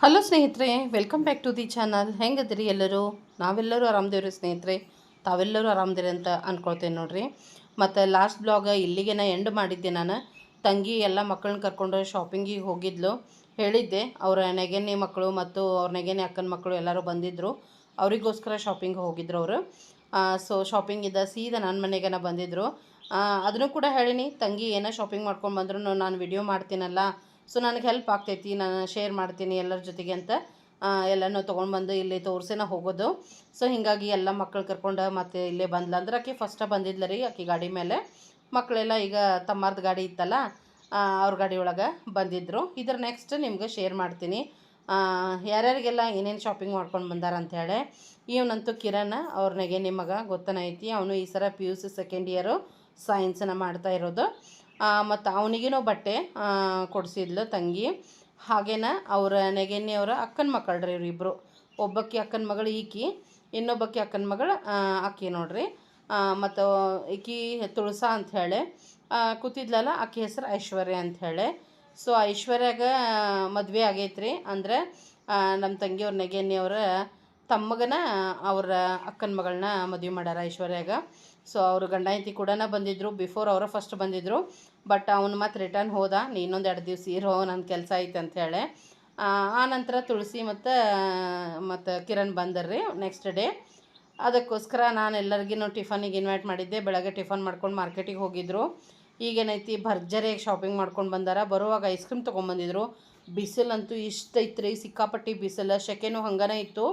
Hello ಸ್ನೇಹಿತರೆ, welcome back to the channel. ಹೆಂಗದ್ರಿ ಎಲ್ಲರೂ? ನಾವೆಲ್ಲರೂ ಆರಾಮದೇವ್ರಿ ಸ್ನೇಹಿತರೆ. ತಾವೆಲ್ಲರೂ ಆರಾಮದಿರಿ ಅಂತ ಅಂದ್ಕೊಳ್ತೇನೆ ನೋಡ್ರಿ. ಮತ್ತು ಲಾಸ್ಟ್ ಬ್ಲಾಗ್ ಇಲ್ಲಿಗೆ ಎಂಡ್ ಮಾಡಿದ್ದೆ. ನಾನು ತಂಗಿ ಎಲ್ಲ ಮಕ್ಕಳನ್ನ ಕರ್ಕೊಂಡು ಶಾಪಿಂಗಿಗೆ ಹೋಗಿದ್ಲು. ಹೇಳಿದ್ದೆ ಅವರ ನೆಗೆನ್ನಿ ಮಕ್ಕಳು ಮತ್ತು ಅವ್ರ ನೆಗೆನ್ನಿ ಅಕ್ಕನ ಮಕ್ಕಳು ಎಲ್ಲರೂ ಬಂದಿದ್ದರು. ಅವರಿಗೋಸ್ಕರ ಶಾಪಿಂಗ್ ಹೋಗಿದ್ರು ಅವರು. ಸೊ ಶಾಪಿಂಗಿಂದ ಸೀದಾ ನನ್ನ ಮನೆಗೆ ಬಂದಿದ್ದರು. ಅದನ್ನು ಕೂಡ ಹೇಳೀನಿ, ತಂಗಿ ಏನೋ ಶಾಪಿಂಗ್ ಮಾಡ್ಕೊಂಡು ಬಂದ್ರು ನಾನು ವಿಡಿಯೋ ಮಾಡ್ತೀನಲ್ಲ, ಸೊ ನನಗೆ ಹೆಲ್ಪ್ ಆಗ್ತೈತಿ, ನಾನು ಶೇರ್ ಮಾಡ್ತೀನಿ ಎಲ್ಲರ ಜೊತೆಗೆ ಅಂತ ಎಲ್ಲನೂ ತೊಗೊಂಡ್ಬಂದು ಇಲ್ಲಿ ತೋರಿಸೇನ ಹೋಗೋದು. ಸೊ ಹೀಗಾಗಿ ಎಲ್ಲ ಮಕ್ಕಳು ಕರ್ಕೊಂಡು ಮತ್ತೆ ಇಲ್ಲೇ ಬಂದ್ಲ. ಅಂದ್ರೆ ಆಕೆ ಫಸ್ಟ ಬಂದಿದ್ಲ ರೀ. ಆಕೆ ಗಾಡಿ ಮೇಲೆ ಮಕ್ಕಳೆಲ್ಲ ಈಗ ತಮ್ಮರ್ದು ಗಾಡಿ ಇತ್ತಲ್ಲ, ಅವ್ರ ಗಾಡಿ ಒಳಗೆ ಬಂದಿದ್ದರು. ಇದ್ರ ನೆಕ್ಸ್ಟ್ ನಿಮ್ಗೆ ಶೇರ್ ಮಾಡ್ತೀನಿ ಯಾರ್ಯಾರಿಗೆಲ್ಲ ಏನೇನು ಶಾಪಿಂಗ್ ಮಾಡ್ಕೊಂಡು ಬಂದಾರ ಅಂಥೇಳಿ. ಇವನಂತೂ ಕಿರಣ್, ಅವ್ರ ನೆಗೆನ್ನಿ ಮಗ, ಗೊತ್ತನೈತಿ. ಅವನು ಈ ಸಲ PUC ಸೆಕೆಂಡ್ ಇಯರು ಸೈನ್ಸನ್ನು ಮಾಡ್ತಾ ಇರೋದು. ಮತ್ತು ಅವನಿಗೇನೋ ಬಟ್ಟೆ ಕೊಡಿಸಿದ್ಲು ತಂಗಿ. ಹಾಗೇನ ಅವರ ನೆಗೆನ್ನಿಯವರ ಅಕ್ಕನ ಮಕ್ಕಳು ರೀ ಇವರಿಬ್ಬರು. ಒಬ್ಬಕ್ಕೆ ಅಕ್ಕನ ಮಗಳು ಈಕಿ, ಇನ್ನೊಬ್ಬಕ್ಕೆ ಅಕ್ಕನ ಮಗಳು ಆಕಿ ನೋಡ್ರಿ. ಮತ್ತು ಈಕಿ ತುಳಸಾ ಅಂಥೇಳಿ ಕೂತಿದ್ಲಲ್ಲ, ಆಕೆ ಹೆಸರು ಐಶ್ವರ್ಯ ಅಂಥೇಳಿ. ಸೊ ಐಶ್ವರ್ಯಾಗ ಮದುವೆ ಆಗೈತ್ರಿ. ಅಂದರೆ ನಮ್ಮ ತಂಗಿಯವ್ರ ನೆಗೆನ್ನಿಯವರ ತಮ್ಮಗನ ಅವ್ರ ಅಕ್ಕನ ಮಗಳನ್ನ ಮದುವೆ ಮಾಡ್ಯಾರ ಐಶ್ವರ್ಯಾಗ. ಸೊ ಅವರು ಗಂಡ ಹೆಂಡತಿ ಕೂಡ ಬಂದಿದ್ದರು. ಬಿಫೋರ್ ಅವರ ಫಸ್ಟ್ ಬಂದಿದ್ದರು. ಬಟ್ ಅವನು ಮತ್ತೆ ರಿಟರ್ನ್ ಹೋದ, ಇನ್ನೊಂದು 2 ದಿವಸ ಇರೋ, ನನ್ನ ಕೆಲಸ ಐತೆ ಅಂಥೇಳಿ. ಆ ನಂತರ ತುಳಸಿ ಮತ್ತು ಕಿರಣ್ ಬಂದರ್ರಿ ನೆಕ್ಸ್ಟ್ ಡೇ. ಅದಕ್ಕೋಸ್ಕರ ನಾನು ಎಲ್ಲರಿಗೂ ಟಿಫನಿಗೆ ಇನ್ವೈಟ್ ಮಾಡಿದ್ದೆ. ಬೆಳಗ್ಗೆ ಟಿಫನ್ ಮಾಡ್ಕೊಂಡು ಮಾರ್ಕೆಟಿಗೆ ಹೋಗಿದ್ದರು. ಈಗೇನೈತಿ ಭರ್ಜರಿಯಾಗಿ ಶಾಪಿಂಗ್ ಮಾಡ್ಕೊಂಡು ಬಂದಾರ. ಬರುವಾಗ ಐಸ್ ಕ್ರೀಮ್ ತೊಗೊಂಬಂದಿದ್ರು. ಬಿಸಿಲಂತೂ ಇಷ್ಟ ಐತ್ರಿ, ಸಿಕ್ಕಾಪಟ್ಟಿ ಬಿಸಿಲು. ಸೆಕೆನೂ ಹಂಗನೇ ಇತ್ತು.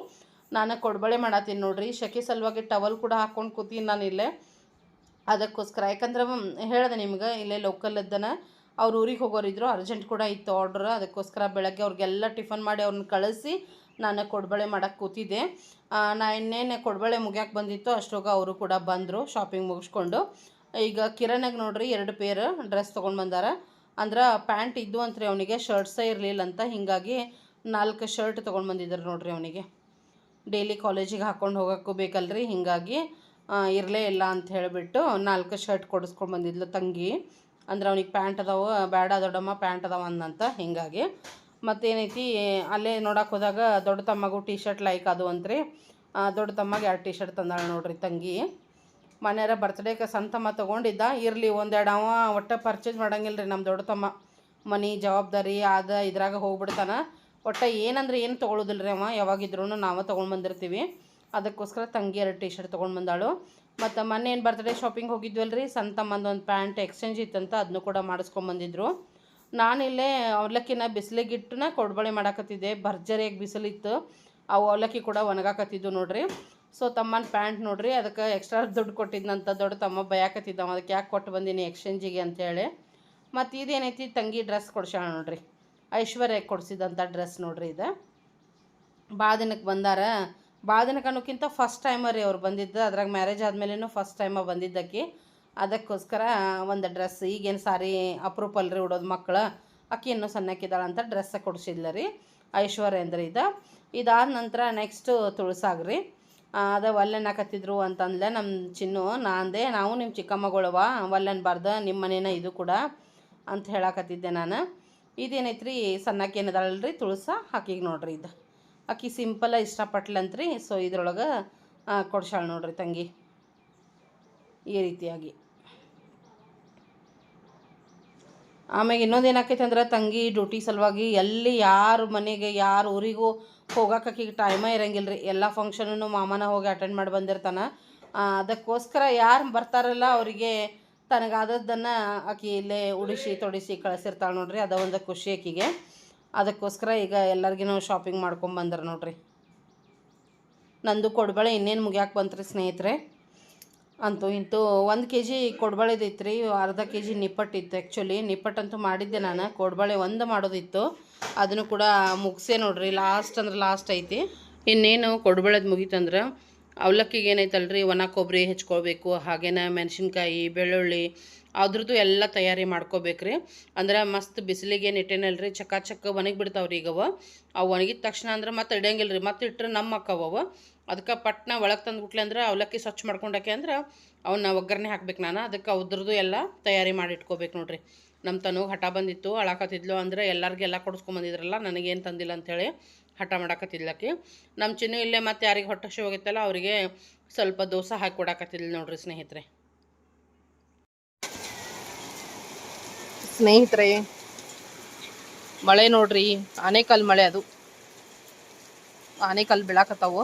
ನಾನು ಕೊಡ್ಬಳೆ ಮಾಡತ್ತೀನಿ ನೋಡ್ರಿ. ಸೆಕೆ ಸಲುವಾಗಿ ಟವಲ್ ಕೂಡ ಹಾಕ್ಕೊಂಡು ಕೂತೀನಿ ನಾನು ಇಲ್ಲೇ. ಅದಕ್ಕೋಸ್ಕರ ಯಾಕಂದ್ರೆ ಹೇಳಿದೆ ನಿಮ್ಗೆ, ಇಲ್ಲೇ ಲೋಕಲ್ ಅವ್ರ ಊರಿಗೆ ಹೋಗೋರಿದ್ರು, ಅರ್ಜೆಂಟ್ ಕೂಡ ಇತ್ತು ಆರ್ಡ್ರ್. ಅದಕ್ಕೋಸ್ಕರ ಬೆಳಗ್ಗೆ ಅವ್ರಿಗೆಲ್ಲ ಟಿಫನ್ ಮಾಡಿ ಅವ್ರನ್ನ ಕಳಿಸಿ ನಾನು ಕೊಡ್ಬಳೆ ಮಾಡೋಕ್ಕೆ ಕೂತಿದ್ದೆ. ನಾ ಇನ್ನೇನು ಕೊಡ್ಬಳೆ ಮುಗ್ಯಾಕೆ ಬಂದಿತ್ತು ಅಷ್ಟೋಗ ಅವರು ಕೂಡ ಬಂದರು ಶಾಪಿಂಗ್ ಮುಗಿಸ್ಕೊಂಡು. ಈಗ ಕಿರಣಾಗ ನೋಡ್ರಿ 2 ಪೇರ್ ಡ್ರೆಸ್ ತೊಗೊಂಡು ಬಂದಾರ. ಅಂದ್ರೆ ಪ್ಯಾಂಟ್ ಇದ್ದು ಅಂತ್ರಿ ಅವನಿಗೆ, ಶರ್ಟ್ಸೇ ಇರಲಿಲ್ಲ ಅಂತ. ಹೀಗಾಗಿ 4 ಶರ್ಟ್ ತೊಗೊಂಡು ಬಂದಿದ್ದಾರೆ ನೋಡ್ರಿ ಅವನಿಗೆ. ಡೈಲಿ ಕಾಲೇಜಿಗೆ ಹಾಕ್ಕೊಂಡು ಹೋಗೋಕ್ಕೂ ಬೇಕಲ್ರಿ, ಹೀಗಾಗಿ ಇರಲೇ ಇಲ್ಲ ಅಂತ ಹೇಳಿಬಿಟ್ಟು 4 ಶರ್ಟ್ ಕೊಡಿಸ್ಕೊಂಡು ಬಂದಿದ್ಲು ತಂಗಿ. ಅಂದ್ರೆ ಅವ್ನಿಗೆ ಪ್ಯಾಂಟ್ ಅದಾವೆ, ಬೇಡ ದೊಡ್ಡಮ್ಮ ಪ್ಯಾಂಟ್ ಅದಾವ ಅಂದಂತ. ಹೀಗಾಗಿ ಮತ್ತೇನೈತಿ, ಅಲ್ಲೇ ನೋಡಕ್ಕೆ ಹೋದಾಗ ದೊಡ್ಡ ತಮ್ಮಗೂ ಟಿ ಶರ್ಟ್ ಲೈಕ್ ಅದು ಅಂತ್ರಿ. ದೊಡ್ಡ ತಮ್ಮಗೆ 2 ಟಿ ಶರ್ಟ್ ತಂದಾಳೆ ನೋಡ್ರಿ ತಂಗಿ. ಮನೆಯವ್ರ ಬರ್ತ್ಡೇಗೆ ಸಣ್ಣ ತಮ್ಮ ತೊಗೊಂಡಿದ್ದ, ಇರಲಿ ಒಂದೆರಡು ಅವ ಒಟ್ಟು ಪರ್ಚೇಸ್ ಮಾಡಂಗಿಲ್ಲ ರೀ ನಮ್ಮ ದೊಡ್ಡ ತಮ್ಮ. ಮನೆ ಜವಾಬ್ದಾರಿ ಇದ್ರಾಗ ಹೋಗ್ಬಿಡ್ತಾನೆ. ಒಟ್ಟು ಏನಂದ್ರೆ ಏನು ತೊಗೊಳೋದಿಲ್ಲ ರೀ ಅವ. ಯಾವಾಗಿದ್ರೂ ನಾವು ತೊಗೊಂಡು ಬಂದಿರ್ತೀವಿ. ಅದಕ್ಕೋಸ್ಕರ ತಂಗಿ 2 ಟಿ ಶರ್ಟ್ ತೊಗೊಂಡು ಬಂದಾಳು. ಮತ್ತು ಮೊನ್ನೆ ಏನು ಬರ್ತಡೇ ಶಾಪಿಂಗ್ ಹೋಗಿದ್ವಲ್ರಿ, ಸಣ್ಣ ತಮ್ಮಂದು ಒಂದು ಪ್ಯಾಂಟ್ ಎಕ್ಸ್ಚೇಂಜ್ ಇತ್ತಂತ, ಅದನ್ನು ಕೂಡ ಮಾಡಿಸ್ಕೊಂಬಂದಿದ್ರು. ನಾನಿಲ್ಲೇ ಅವಲಕ್ಕಿನ ಬಿಸಿಲಿಗಿಟ್ಟನ ಕೊಡ್ಬಳೆ ಮಾಡಾಕತ್ತಿದ್ದೆ. ಭರ್ಜರಿಯಾಗಿ ಬಿಸಿಲಿತ್ತು. ಅವು ಅವಲಕ್ಕಿ ಕೂಡ ಒಣಗಾಕತ್ತಿದ್ದು ನೋಡ್ರಿ. ಸೊ ತಮ್ಮನ ಪ್ಯಾಂಟ್ ನೋಡ್ರಿ, ಅದಕ್ಕೆ ಎಕ್ಸ್ಟ್ರಾ ದುಡ್ಡು ಕೊಟ್ಟಿದ್ದಂತ ದೊಡ್ಡ ತಮ್ಮ ಬಯಾಕತ್ತಿದ್ದ, ಅದಕ್ಕೆ ಯಾಕೆ ಕೊಟ್ಟು ಬಂದೀನಿ ಎಕ್ಸ್ಚೇಂಜಿಗೆ ಅಂಥೇಳಿ. ಮತ್ತು ಇದೇನೈತಿ, ತಂಗಿ ಡ್ರೆಸ್ ಕೊಡ್ಸ್ಯಾಳ ನೋಡ್ರಿ, ಐಶ್ವರ್ಯಕ್ಕೆ ಕೊಡಿಸಿದಂಥ ಡ್ರೆಸ್ ನೋಡ್ರಿ. ಇದು ಭಾಳ ದಿನಕ್ಕೆ ಬಂದಾರ. ಭಾಳ ದಿನಕ್ಕೆ ಅನ್ನೋಕ್ಕಿಂತ ಫಸ್ಟ್ ಟೈಮರ್ ರೀ ಅವ್ರು ಬಂದಿದ್ದು. ಅದ್ರಾಗ ಮ್ಯಾರೇಜ್ ಆದಮೇಲೆನೂ ಫಸ್ಟ್ ಟೈಮ ಬಂದಿದ್ದಕ್ಕೆ. ಅದಕ್ಕೋಸ್ಕರ ಒಂದು ಡ್ರೆಸ್, ಈಗೇನು ಸಾರಿ ಅಪ್ರೂಪಲ್ ರೀ ಉಡೋದು ಮಕ್ಕಳು, ಅಕ್ಕಿ ಇನ್ನೂ ಸಣ್ಣಕ್ಕಿದ್ದಾಳೆ ಅಂತ ಡ್ರೆಸ್ಸ ಕೊಡಿಸಿದ್ಲ ರೀ ಐಶ್ವರ್ಯ ಅಂದ್ರೆ. ಇದಾದ ನಂತರ ನೆಕ್ಸ್ಟು ತುಳಸಾಗ್ರಿ. ಅದ ಒಲ್ಲೆನಾಕತ್ತಿದ್ರು ಅಂತಂದ್ಲೆ ನಮ್ಮ ಚಿನ್ನು. ನಾಂದೆ ನಾವು ನಿಮ್ಮ ಚಿಕ್ಕಮ್ಮಗಳವ, ಒಲ್ಲೆನ್ಬಾರ್ದು, ನಿಮ್ಮ ಮನೇನ ಇದು ಕೂಡ ಅಂತ ಹೇಳಾಕತ್ತಿದ್ದೆ ನಾನು. ಇದೇನೈತ್ರಿ, ಸಣ್ಣಕ್ಕೆ ಏನದಾಳಲ್ರಿ ತುಳಸಾ, ಆಕಿಗೆ ನೋಡ್ರಿ ಇದು. ಆಕಿ ಸಿಂಪಲ್ಲ ಇಷ್ಟಪಟ್ಲಂತ್ರಿ. ಸೊ ಇದ್ರೊಳಗೆ ಕೊಡ್ಸಾಳ ನೋಡ್ರಿ ತಂಗಿ ಈ ರೀತಿಯಾಗಿ. ಆಮ್ಯಾಗ ಇನ್ನೊಂದು ಏನಾಕೈತೆ ಅಂದ್ರೆ, ತಂಗಿ ಡ್ಯೂಟಿ ಸಲುವಾಗಿ ಎಲ್ಲಿ ಯಾರ ಮನೆಗೆ ಯಾರ ಊರಿಗೂ ಹೋಗೋಕೆ ಆಕಿಗೆ ಟೈಮೇ ಇರಂಗಿಲ್ಲ ರೀ. ಎಲ್ಲ ಫಂಕ್ಷನೂ ಮಾಮನ ಹೋಗಿ ಅಟೆಂಡ್ ಮಾಡಿ ಬಂದಿರ್ತಾನೆ. ಅದಕ್ಕೋಸ್ಕರ ಯಾರು ಬರ್ತಾರಲ್ಲ ಅವರಿಗೆ ತನಗಾದದ್ದನ್ನು ಆಕಿ ಇಲ್ಲೇ ಉಡಿಸಿ ತೊಡಿಸಿ ಕಳಿಸಿರ್ತಾಳೆ ನೋಡ್ರಿ. ಅದ ಒಂದು ಖುಷಿ ಆಕಿಗೆ. ಅದಕ್ಕೋಸ್ಕರ ಈಗ ಎಲ್ಲರಿಗೂ ಶಾಪಿಂಗ್ ಮಾಡ್ಕೊಂಬಂದ್ರೆ ನೋಡ್ರಿ. ನಂದು ಕೊಡ್ಬಳೆ ಇನ್ನೇನು ಮುಗ್ಯಾಕೆ ಬಂತ್ರಿ ಸ್ನೇಹಿತರೆ. ಅಂತೂ ಇಂತೂ 1 kg ಕೊಡ್ಬಳೆದೈತೆ ರೀ, ಅರ್ಧ kg ನಿಪ್ಪಟ್ಟಿತ್ತು. ಆ್ಯಕ್ಚುಲಿ ನಿಪ್ಪಟ್ಟಂತೂ ಮಾಡಿದ್ದೆ ನಾನು, ಕೊಡ್ಬಳೆ ಒಂದು ಮಾಡೋದಿತ್ತು, ಅದನ್ನು ಕೂಡ ಮುಗಿಸೇ ನೋಡ್ರಿ. ಲಾಸ್ಟ್ ಅಂದ್ರೆ ಲಾಸ್ಟ್ ಐತಿ. ಇನ್ನೇನು ಕೊಡ್ಬಳೆದು ಮುಗೀತಂದ್ರೆ ಅವಲಕ್ಕಿಗೆ ಏನೈತಲ್ರಿ, ಒಣ ಕೊಬ್ಬರಿ ಹೆಚ್ಕೊಳ್ಬೇಕು. ಹಾಗೇನ ಮೆಣಸಿನ್ಕಾಯಿ, ಬೆಳ್ಳುಳ್ಳಿ, ಅದ್ರದ್ದು ಎಲ್ಲ ತಯಾರಿ ಮಾಡ್ಕೋಬೇಕ್ರಿ. ಅಂದ್ರೆ ಮಸ್ತ್ ಬಿಸಿಲಿಗೆ ಇಟ್ಟೇನಲ್ರಿ, ಚಕ್ಕ ಒಣಗಿ ಬಿಡ್ತಾವ್ರಿ. ಈಗ ಅವು ಒಣಗಿದ ತಕ್ಷಣ ಅಂದ್ರೆ ಮತ್ತೆ ಇಡಂಗಿಲ್ಲ ರೀ, ಮತ್ತೆ ಇಟ್ಟರೆ ನಮ್ಮ ಅಕ್ಕವ. ಅದಕ್ಕೆ ಪಟ್ನ ಒಳಗೆ ತಂದುಬಿಟ್ಲೆ ಅಂದ್ರೆ ಅವಲಕ್ಕಿ ಸ್ವಚ್ಛ ಮಾಡ್ಕೊಂಡಾಕೆ ಅಂದ್ರೆ ಅವನ್ನ ಒಗ್ಗರಣೆ ಹಾಕ್ಬೇಕು ನಾನು. ಅದಕ್ಕೆ ಅದ್ರದ್ದು ಎಲ್ಲ ತಯಾರಿ ಮಾಡಿ ಇಟ್ಕೋಬೇಕು ನೋಡ್ರಿ. ನಮ್ಮ ತನಗೆ ಹಠ ಬಂದಿತ್ತು, ಅಳಾಕತ್ತಿದ್ಲು. ಅಂದರೆ ಎಲ್ಲರಿಗೆಲ್ಲ ಕೊಡಿಸ್ಕೊಂಬಂದಿದ್ರಲ್ಲ, ನನಗೇನು ತಂದಿಲ್ಲ ಅಂಥೇಳಿ. ಹಠ ಮಾಡಾಕತ್ತಿದ್ಲಕ್ಕೆ. ನಮ್ಮ ಚಿನ್ನು ಇಲ್ಲೇ ಮತ್ತು ಯಾರಿಗೆ ಹೊಟ್ಟೆ ಹಸಿವು ಹೋಗಿತ್ತಲ್ಲ ಅವರಿಗೆ ಸ್ವಲ್ಪ ದೋಸೆ ಹಾಕಿ ಕೊಡಾಕತ್ತಿದ್ಲು ನೋಡ್ರಿ ಸ್ನೇಹಿತರೆ. ಸ್ನೇಹಿತರೆ ಮಳೆ ನೋಡ್ರಿ, ಆನೆಕಲ್ ಮಳೆ. ಅದು ಆನೆಕಲ್ ಬೀಳಾಕತ್ತಾವು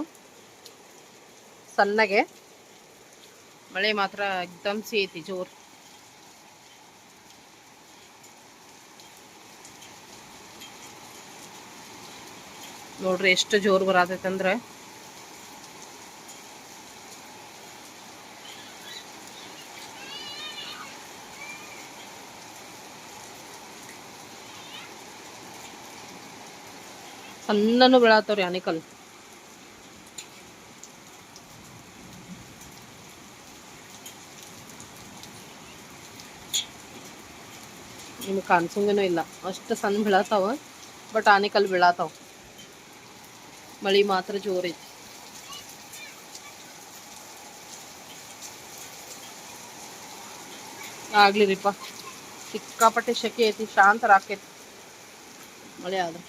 ಸಣ್ಣಗೆ. ಮಳೆ ಮಾತ್ರ ಎಕ್ದಮ್ ಸಿ ಐತಿ ಜೋರು. ನೋಡ್ರಿ ಎಷ್ಟು ಜೋರು ಬರತೈತಂದ್ರೆ. ಸಣ್ಣನು ಬೀಳಾತವ್ರಿ ಆನೆಕಲ್. ನಿಮ್ಗೆ ಕಾಣಿಸಂಗನೂ ಇಲ್ಲ, ಅಷ್ಟು ಸಣ್ಣ ಬೀಳತ್ತಾವ. ಬಟ್ ಆನೆಕಲ್ ಬೀಳಾತಾವ. ಮಳಿ ಮಾತ್ರ ಜೋರೈತಿ. ಆಗ್ಲಿರಿಪ್ಪ, ಸಿಕ್ಕಾಪಟ್ಟೆ ಶೆಕೆ ಐತಿ. ಶಾಂತರ ಆಕೈತಿ ಮಳೆ ಆದ್ರೆ.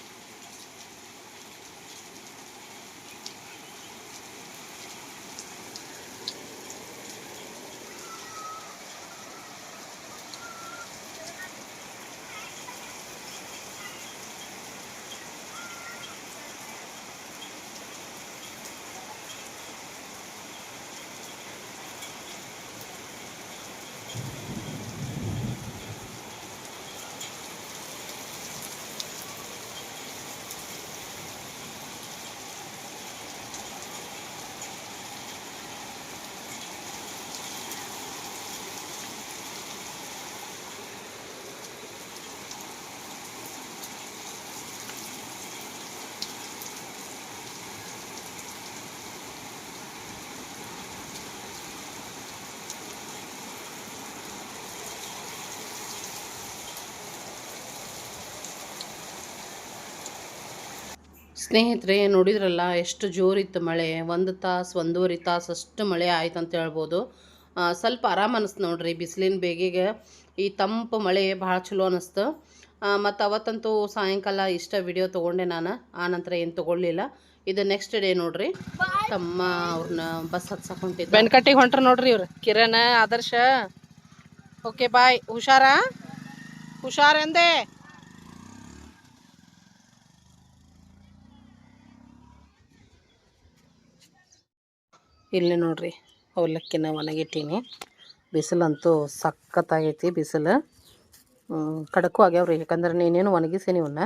ಸ್ನೇಹಿತರೆ ನೋಡಿದ್ರಲ್ಲ ಎಷ್ಟು ಜೋರಿತ್ತು ಮಳೆ. 1 ತಾಸು 1.5 ತಾಸು ಅಷ್ಟು ಮಳೆ ಆಯ್ತು ಅಂತ ಹೇಳ್ಬೋದು. ಸ್ವಲ್ಪ ಆರಾಮ ಅನಿಸ್ತು ನೋಡ್ರಿ. ಬಿಸಿಲಿನ ಬೇಗೆಗೆ ಈ ತಂಪು ಮಳೆ ಭಾಳ ಚಲೋ ಅನ್ನಿಸ್ತು. ಮತ್ತು ಅವತ್ತಂತೂ ಸಾಯಂಕಾಲ ಇಷ್ಟ ವಿಡಿಯೋ ತೊಗೊಂಡೆ ನಾನು. ಆನಂತರ ಏನು ತೊಗೊಳ್ಳಿಲ್ಲ. ಇದು ನೆಕ್ಸ್ಟ್ ಡೇ ನೋಡ್ರಿ. ತಮ್ಮ ಅವ್ರನ್ನ ಬಸ್ ಹತ್ಸಕೊಂಡಿದ್ದು ಬೆನ್ಕಟ್ಟಿಗೆ ಹೊಂಟ್ರ ನೋಡ್ರಿ ಇವ್ರು, ಕಿರಣ್ ಆದರ್ಶ. Okay bye, ಹುಷಾರಂದೆ. ಇಲ್ಲಿ ನೋಡ್ರಿ ಅವಲಕ್ಕಿನ ಒಣಗಿಟ್ಟೀನಿ. ಬಿಸಿಲಂತೂ ಸಖತ್ತಾಗೈತಿ. ಬಿಸಿಲು ಕಡಕು ಆಗ್ಯಾವ್ರಿ. ಯಾಕಂದ್ರೆ ನೀನೇನು ಒಣಗಿಸೀನಿ ಇವನ್ನ.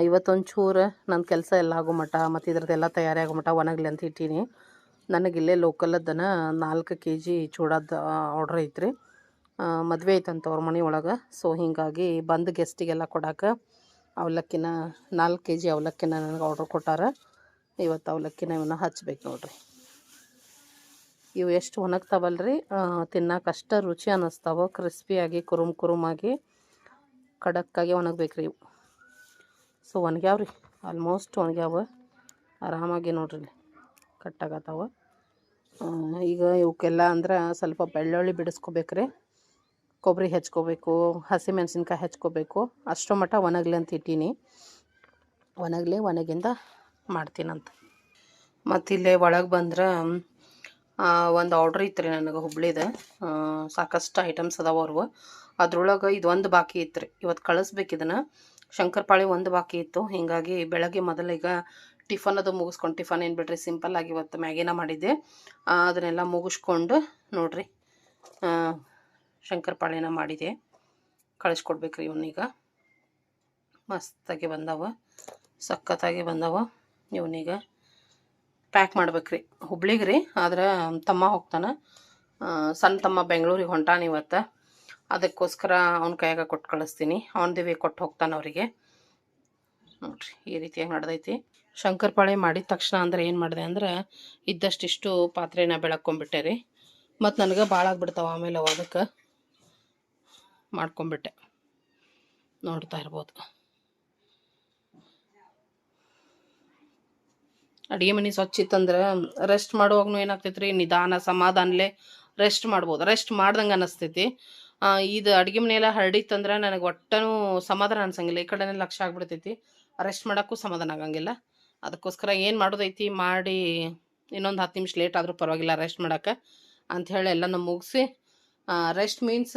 ಇವತ್ತೊಂಚೂರು ನನ್ನ ಕೆಲಸ ಎಲ್ಲ ಆಗೋ ಮಟ್ಟ ಮತ್ತು ಇದ್ರದ್ದೆಲ್ಲ ತಯಾರಿ ಆಗೋ ಮಟ್ಟ ಒಣಗಲಿ ಅಂತ ಇಟ್ಟೀನಿ. ನನಗಿಲ್ಲೇ ಲೋಕಲದ್ದನ 4 kg ಚೂಡಾದ ಆರ್ಡ್ರ್ ಐತ್ರಿ. ಮದುವೆ ಐತಂತ ಅವ್ರ ಮನೆ ಒಳಗೆ. ಸೊ ಹೀಗಾಗಿ ಬಂದು ಗೆಸ್ಟಿಗೆಲ್ಲ ಕೊಡೋಕೆ ಅವಲಕ್ಕಿನ 4 kg ಅವಲಕ್ಕಿನ ನನಗೆ ಆರ್ಡ್ರ್ ಕೊಟ್ಟಾರ. ಇವತ್ತು ಅವಲಕ್ಕಿನ ಇವನ್ನ ಹಚ್ಬೇಕು ನೋಡ್ರಿ. ಇವು ಎಷ್ಟು ಒಣಗ್ತಾವಲ್ರಿ, ತಿನ್ನೋಕೆ ರುಚಿ ಅನ್ನಿಸ್ತಾವೆ. ಕ್ರಿಸ್ಪಿಯಾಗಿ ಕುರುಮಾಗಿ ಖಡಕ್ಕಾಗಿ ಒಣಗಬೇಕ್ರಿ ಇವು. ಸೊ ಒಣಗ್ಯಾವ್ರಿ, ಆಲ್ಮೋಸ್ಟ್ ಒಣಗ್ಯಾವ. ಆರಾಮಾಗಿ ನೋಡ್ರಿ ಕಟ್ಟಾಗತ್ತಾವ. ಈಗ ಇವಕ್ಕೆಲ್ಲ ಅಂದ್ರೆ ಸ್ವಲ್ಪ ಬೆಳ್ಳುಳ್ಳಿ ಬಿಡಿಸ್ಕೋಬೇಕ್ರಿ, ಕೊಬ್ಬರಿ ಹೆಚ್ಕೋಬೇಕು, ಹಸಿಮೆಣ್ಸಿನ್ಕಾಯಿ ಹೆಚ್ಕೋಬೇಕು. ಅಷ್ಟೋ ಮಟ್ಟ ಒಣಗಲಿ ಅಂತ ಇಟ್ಟೀನಿ. ಒಣಗಿಂದ ಮಾಡ್ತೀನಂತ. ಮತ್ತು ಇಲ್ಲೇ ಒಳಗೆ ಬಂದ್ರೆ ಒಂದು ಆರ್ಡ್ರ್ ಇತ್ತು ರೀ ನನಗೆ ಹುಬ್ಳಿದ. ಸಾಕಷ್ಟು ಐಟಮ್ಸ್ ಅದಾವ ಅವ್ರವು. ಅದ್ರೊಳಗೆ ಇದೊಂದು ಬಾಕಿ ಇತ್ತು ರೀ. ಇವತ್ತು ಕಳಿಸ್ಬೇಕು ಇದನ್ನು. ಶಂಕರಪಾಳಿ ಒಂದು ಬಾಕಿ ಇತ್ತು. ಹೀಗಾಗಿ ಬೆಳಗ್ಗೆ ಮೊದಲೀಗ ಟಿಫನ್ ಅದು ಮುಗಿಸ್ಕೊಂಡು, ಟಿಫನ್ ಏನು ಬಿಡ್ರಿ ಸಿಂಪಲ್ಲಾಗಿ ಇವತ್ತು ಮ್ಯಾಗಿನ ಮಾಡಿದ್ದೆ. ಅದನ್ನೆಲ್ಲ ಮುಗಿಸ್ಕೊಂಡು ನೋಡ್ರಿ ಶಂಕರಪಾಳಿನ ಮಾಡಿದೆ. ಕಳಿಸ್ಕೊಡ್ಬೇಕ್ರಿ ಇವನ್ನೀಗ. ಮಸ್ತಾಗಿ ಬಂದವ, ಸಖತ್ತಾಗಿ ಬಂದವ. ಇವನೀಗ ಪ್ಯಾಕ್ ಮಾಡ್ಬೇಕ್ರಿ ಹುಬ್ಳಿಗೆ ರೀ. ಆದ್ರೆ ತಮ್ಮ ಹೋಗ್ತಾನೆ, ಸಣ್ಣ ತಮ್ಮ ಬೆಂಗಳೂರಿಗೆ ಹೊಂಟಾನ ಇವತ್ತು. ಅದಕ್ಕೋಸ್ಕರ ಅವ್ನ ಕೈಯಾಗ ಕೊಟ್ಟು ಕಳಿಸ್ತೀನಿ. ಆನ್ ದಿ ವೇ ಕೊಟ್ಟು ಹೋಗ್ತಾನೆ ಅವರಿಗೆ. ನೋಡ್ರಿ ಈ ರೀತಿಯಾಗಿ ನಡೆದೈತಿ. ಶಂಕರಪಾಳೆ ಮಾಡಿದ ತಕ್ಷಣ ಅಂದ್ರೆ ಏನು ಮಾಡಿದೆ ಅಂದ್ರೆ ಇದ್ದಷ್ಟಿಷ್ಟು ಪಾತ್ರೆನ ಬೆಳಕೊಂಬಿಟ್ಟೆ ರೀ. ಮತ್ತು ನನಗೆ ಭಾಳ ಆಗ್ಬಿಡ್ತಾವೆ ಆಮೇಲೆ ಅದಕ್ಕೆ ಮಾಡ್ಕೊಂಬಿಟ್ಟೆ. ನೋಡ್ತಾ ಇರ್ಬೋದು. ಅಡುಗೆ ಮನೆ ಸ್ವಚ್ಛ ಇತ್ತಂದ್ರೆ ರೆಸ್ಟ್ ಮಾಡುವಾಗೂ ಏನಾಗ್ತೈತೆ ರೀ, ನಿಧಾನ ಸಮಾಧಾನಲೇ ರೆಸ್ಟ್ ಮಾಡ್ಬೋದು. ರೆಸ್ಟ್ ಮಾಡ್ದಂಗೆ ಅನ್ನಿಸ್ತೈತಿ. ಇದು ಅಡುಗೆ ಮನೆಯೆಲ್ಲ ಹರಡಿತ್ತಂದ್ರೆ ನನಗೆ ಒಟ್ಟನೂ ಸಮಾಧಾನ ಅನ್ಸಂಗಿಲ್ಲ. ಈ ಕಡೆನೇ ಲಕ್ಷ್ಯ ಆಗ್ಬಿಡ್ತೈತಿ. ರೆಸ್ಟ್ ಮಾಡೋಕ್ಕೂ ಸಮಾಧಾನ ಆಗಂಗಿಲ್ಲ. ಅದಕ್ಕೋಸ್ಕರ ಏನು ಮಾಡೋದೈತಿ ಮಾಡಿ ಇನ್ನೊಂದು 10 ನಿಮಿಷ ಲೇಟ್ ಆದರೂ ಪರವಾಗಿಲ್ಲ ರೆಸ್ಟ್ ಮಾಡೋಕ್ಕೆ ಅಂಥೇಳಿ ಎಲ್ಲನೂ ಮುಗಿಸಿ ರೆಸ್ಟ್ ಮೀನ್ಸ್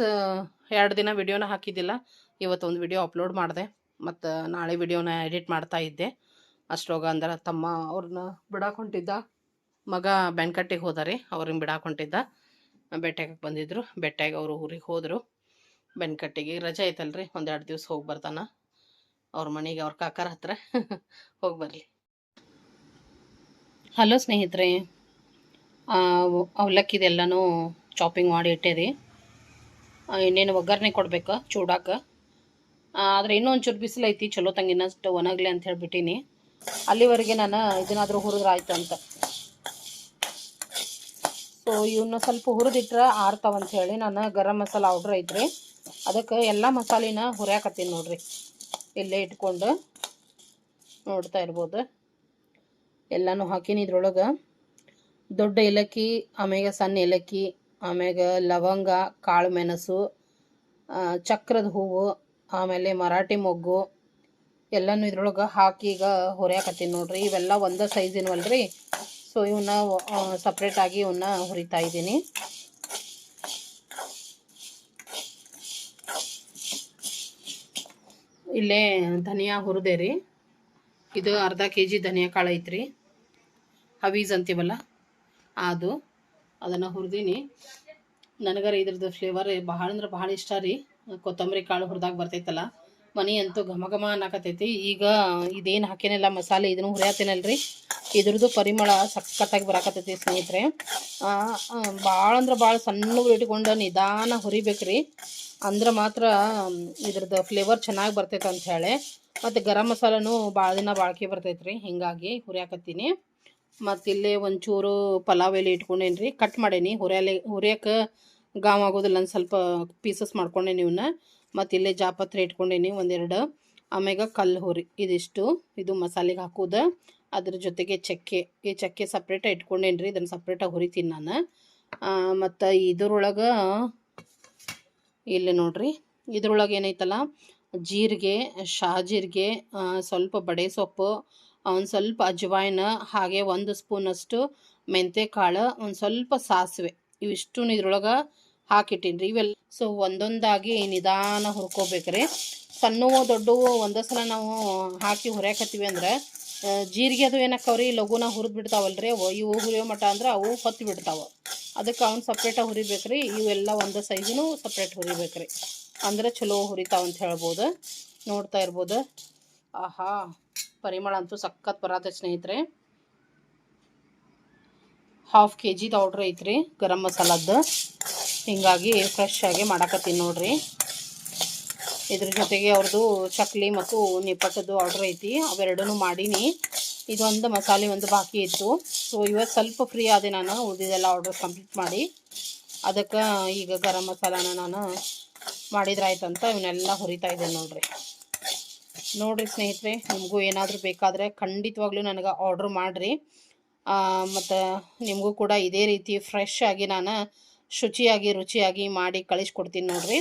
2 ದಿನ ವಿಡಿಯೋನ ಹಾಕಿದ್ದಿಲ್ಲ. ಇವತ್ತೊಂದು ವಿಡಿಯೋ ಅಪ್ಲೋಡ್ ಮಾಡಿದೆ ಮತ್ತು ನಾಳೆ ವಿಡಿಯೋನ ಎಡಿಟ್ ಮಾಡ್ತಾ ಇದ್ದೆ. ಅಷ್ಟರೋಗ ಅಂದ್ರೆ ತಮ್ಮ ಅವ್ರನ್ನ ಬಿಡಾಕೆ ಹೊಂಟಿದ್ದ, ಮಗ ಬೆನ್ಕಟ್ಟಿಗೆ ಹೋದಾರೆ, ಅವ್ರನ್ನ ಬಿಡಾಕೆ ಹೊಂಟಿದ್ದ. ಬೆಟ್ಟಾಗಕ್ಕೆ ಬಂದಿದ್ದರು. ಬೆಟ್ಟಾಗಿ ಅವರು ಊರಿಗೆ ಹೋದರು. ಬೆನ್ಕಟ್ಟಿಗೆ ರಜೆ ಐತಲ್ರಿ, 1-2 ದಿವಸ ಹೋಗಿ ಬರ್ತಾನ ಅವ್ರ ಮನೆಗೆ, ಅವ್ರ ಕಾಕರ ಹತ್ರ ಹೋಗಿ ಬರಲಿ. ಹಲೋ ಸ್ನೇಹಿತರೆ, ಅವಲಕ್ಕಿದೆಲ್ಲನೂ ಚಾಪಿಂಗ್ ಮಾಡಿ ಇಟ್ಟೇರಿ. ಇನ್ನೇನು ಒಗ್ಗರಣೆ ಕೊಡ್ಬೇಕು ಚೂಡಾಕ. ಆದರೆ ಇನ್ನೂ ಒಂಚೂರು ಬಿಸಿಲು ಐತಿ, ಚಲೋ ತಂಗಿನಷ್ಟು ಒಣಗಲಿ ಅಂತ ಹೇಳ್ಬಿಟ್ಟಿನಿ. ಅಲ್ಲಿವರೆಗೆ ನಾನು ಇದನ್ನಾದರೂ ಹುರಿದ್ರೆ ಆಯ್ತು ಅಂತ. ಸೊ ಇವನ್ನ ಸ್ವಲ್ಪ ಹುರಿದಿಟ್ರೆ ಆರ್ತಾವಂತ ಹೇಳಿ ನಾನು ಗರಂ ಮಸಾಲ ಆರ್ಡ್ರ್ ಐತ್ರಿ, ಅದಕ್ಕೆ ಎಲ್ಲ ಮಸಾಲಿನ ಹುರಿಯಾಕತ್ತೀನಿ ನೋಡ್ರಿ. ಇಲ್ಲೇ ಇಟ್ಕೊಂಡು ನೋಡ್ತಾ ಇರ್ಬೋದು. ಎಲ್ಲನೂ ಹಾಕೀನಿ ಇದ್ರೊಳಗೆ. ದೊಡ್ಡ ಏಲಕ್ಕಿ, ಆಮ್ಯಾಗ ಸಣ್ಣ ಏಲಕ್ಕಿ, ಆಮ್ಯಾಗ ಲವಂಗ, ಕಾಳು ಮೆಣಸು, ಚಕ್ರದ ಹೂವು, ಆಮೇಲೆ ಮರಾಠಿ ಮೊಗ್ಗು ಎಲ್ಲನೂ ಇದ್ರೊಳಗೆ ಹಾಕಿ ಈಗ ಹುರಿಯಾಕತ್ತೀನಿ ನೋಡ್ರಿ. ಇವೆಲ್ಲ ಒಂದೇ ಸೈಜಿನವಲ್ರಿ, ಸೊ ಇವನ್ನ ಸಪ್ರೇಟಾಗಿ ಇವನ್ನ ಹುರಿತಾ ಇದ್ದೀನಿ. ಇಲ್ಲೇ ಧನಿಯಾ ಹುರಿದೆ ರೀ. ಇದು ಅರ್ಧ kg ಧನಿಯಾ ಕಾಳು ಐತ್ರಿ, ಹವೀಸ್ ಅಂತೀವಲ್ಲ ಅದು, ಅದನ್ನು ಹುರಿದೀನಿ. ನನಗರ ಇದ್ರದ್ದು ಫ್ಲೇವರ್ ಭಾಳ ಅಂದ್ರೆ ಭಾಳ ಇಷ್ಟ ರೀ. ಕೊತ್ತಂಬರಿ ಕಾಳು ಹುರಿದಾಗ ಬರ್ತೈತಲ್ಲ, ಮನೆ ಅಂತೂ ಘಮ ಘಮ ಅನ್ನಕತ್ತೈತಿ. ಈಗ ಇದೇನು ಹಾಕೇನಿಲ್ಲ ಮಸಾಲೆ, ಇದನ್ನು ಹುರಿಯಾತೇನಲ್ರಿ, ಇದ್ರದ್ದು ಪರಿಮಳ ಸಖತ್ತಾಗಿ ಬರಾಕತ್ತೈತಿ ಸ್ನೇಹಿತರೆ. ಭಾಳ ಅಂದ್ರೆ ಭಾಳ ಸಣ್ಣ ಇಟ್ಕೊಂಡು ನಿಧಾನ ಹುರಿಬೇಕ್ರಿ, ಅಂದ್ರೆ ಮಾತ್ರ ಇದ್ರದ್ದು ಫ್ಲೇವರ್ ಚೆನ್ನಾಗಿ ಬರ್ತೈತೆ ಅಂತ ಹೇಳಿ. ಮತ್ತು ಗರಂ ಮಸಾಲನೂ ಭಾಳ ದಿನ ಬಾಳ್ಕೆ ಬರ್ತೈತ್ರಿ, ಹಿಂಗಾಗಿ ಹುರಿಯಾಕತ್ತೀನಿ. ಮತ್ತು ಇಲ್ಲೇ ಒಂಚೂರು ಪಲಾವ್ ಎಲೆ ಇಟ್ಕೊಂಡೇನಿ ರೀ, ಕಟ್ ಮಾಡೇನಿ. ಹುರಿಯೋಕೆ ಗಾಮ್ ಆಗೋದಿಲ್ಲ ಅಂತ ಸ್ವಲ್ಪ ಪೀಸಸ್ ಮಾಡ್ಕೊಂಡೇನಿ ಇವನ್ನ. ಮತ್ತು ಇಲ್ಲೇ ಜಾಪತ್ರೆ ಇಟ್ಕೊಂಡೇನಿ ಒಂದೆರಡು, ಆಮ್ಯಾಗ ಕಲ್ಲು ಹುರಿ, ಇದಿಷ್ಟು ಇದು ಮಸಾಲೆಗೆ ಹಾಕೋದು. ಅದ್ರ ಜೊತೆಗೆ ಚಕ್ಕೆ, ಈ ಚಕ್ಕೆ ಸಪ್ರೇಟಾಗಿ ಇಟ್ಕೊಂಡೇನಿ ರೀ, ಇದನ್ನು ಸಪ್ರೇಟಾಗಿ ಹುರಿತೀನಿ ನಾನು. ಮತ್ತು ಇದ್ರೊಳಗೆ ಇಲ್ಲಿ ನೋಡ್ರಿ, ಇದ್ರೊಳಗೆ ಏನೈತಲ್ಲ, ಜೀರಿಗೆ, ಶಾಜೀರಿಗೆ, ಸ್ವಲ್ಪ ಬಡೆ ಸೊಪ್ಪು, ಒಂದು ಸ್ವಲ್ಪ ಅಜ್ವಾಯಿನ, ಹಾಗೆ 1 ಸ್ಪೂನಷ್ಟು ಮೆಂತ್ಯ ಕಾಳು, ಒಂದು ಸ್ವಲ್ಪ ಸಾಸಿವೆ, ಇವಿಷ್ಟು ಇದ್ರೊಳಗೆ ಹಾಕಿಟ್ಟಿನ್ರಿ. ಇವೆಲ್ಲ ಸೊ ಒಂದೊಂದಾಗಿ ನಿಧಾನ ಹುರ್ಕೋಬೇಕ್ರಿ. ಸಣ್ಣವು ದೊಡ್ಡವು ಒಂದೇ ಸಲ ನಾವು ಹಾಕಿ ಹುರಿಯಾಕತ್ತೀವಿ ಅಂದ್ರೆ ಜೀರಿಗೆ ಅದು ಏನಾಕವ್ರಿ ಲಘುನ ಹುರಿದು ಬಿಡ್ತಾವಲ್ರಿ, ಇವು ಹುರಿಯೋ ಮಟ್ಟ ಅಂದ್ರೆ ಅವು ಹೊತ್ತು ಬಿಡ್ತಾವೆ. ಅದಕ್ಕೆ ಅವ್ನು ಸಪ್ರೇಟಾಗಿ ಹುರಿಬೇಕ್ರಿ. ಇವೆಲ್ಲ ಒಂದು ಸೈಜಿನೂ ಸಪ್ರೇಟ್ ಹುರಿಬೇಕ್ರಿ, ಅಂದ್ರೆ ಚಲೋ ಹುರಿತಾವಂತ ಹೇಳ್ಬೋದು. ನೋಡ್ತಾ ಇರ್ಬೋದು. ಆಹಾ, ಪರಿಮಳ ಅಂತೂ ಸಖತ್ ಬರತ್ತೆ ಸ್ನೇಹಿತರೆ. 1/2 kg ಆರ್ಡ್ರ್ ಐತ್ರಿ ಗರಂ ಮಸಾಲದ್ದು, ಹಿಂಗಾಗಿ ಫ್ರೆಶ್ ಆಗಿ ಮಾಡಾಕತ್ತೀನಿ ನೋಡ್ರಿ. ಇದ್ರ ಜೊತೆಗೆ ಅವ್ರದ್ದು ಚಕ್ಲಿ ಮತ್ತು ನಿಪ್ಪಟ್ಟದ್ದು ಆರ್ಡ್ರ್ ಐತಿ, ಅವೆರಡೂ ಮಾಡೀನಿ. ಇದೊಂದು ಮಸಾಲೆ ಒಂದು ಬಾಕಿ ಇತ್ತು. ಸೊ ಇವತ್ತು ಸ್ವಲ್ಪ ಫ್ರೀ ಆದೆ ನಾನು, ಉಳಿದಿದ್ದೆಲ್ಲ ಆರ್ಡರ್ ಕಂಪ್ಲೀಟ್ ಮಾಡಿ. ಅದಕ್ಕೆ ಈಗ ಗರಂ ಮಸಾಲಾನ ನಾನು ಮಾಡಿದ್ರೆ ಆಯ್ತಂತ ಇವನ್ನೆಲ್ಲ ಹುರಿತಾ ಇದ್ದೇನೆ ನೋಡ್ರಿ. ನೋಡಿರಿ ಸ್ನೇಹಿತರೆ, ನಿಮಗೂ ಏನಾದರೂ ಬೇಕಾದರೆ ಖಂಡಿತವಾಗ್ಲೂ ನನಗೆ ಆರ್ಡ್ರ್ ಮಾಡಿರಿ. ಮತ್ತು ನಿಮಗೂ ಕೂಡ ಇದೇ ರೀತಿ ಫ್ರೆಶ್ ಆಗಿ ನಾನು ಶುಚಿಯಾಗಿ ರುಚಿಯಾಗಿ ಮಾಡಿ ಕಳಿಸ್ಕೊಡ್ತೀನಿ ನೋಡಿರಿ.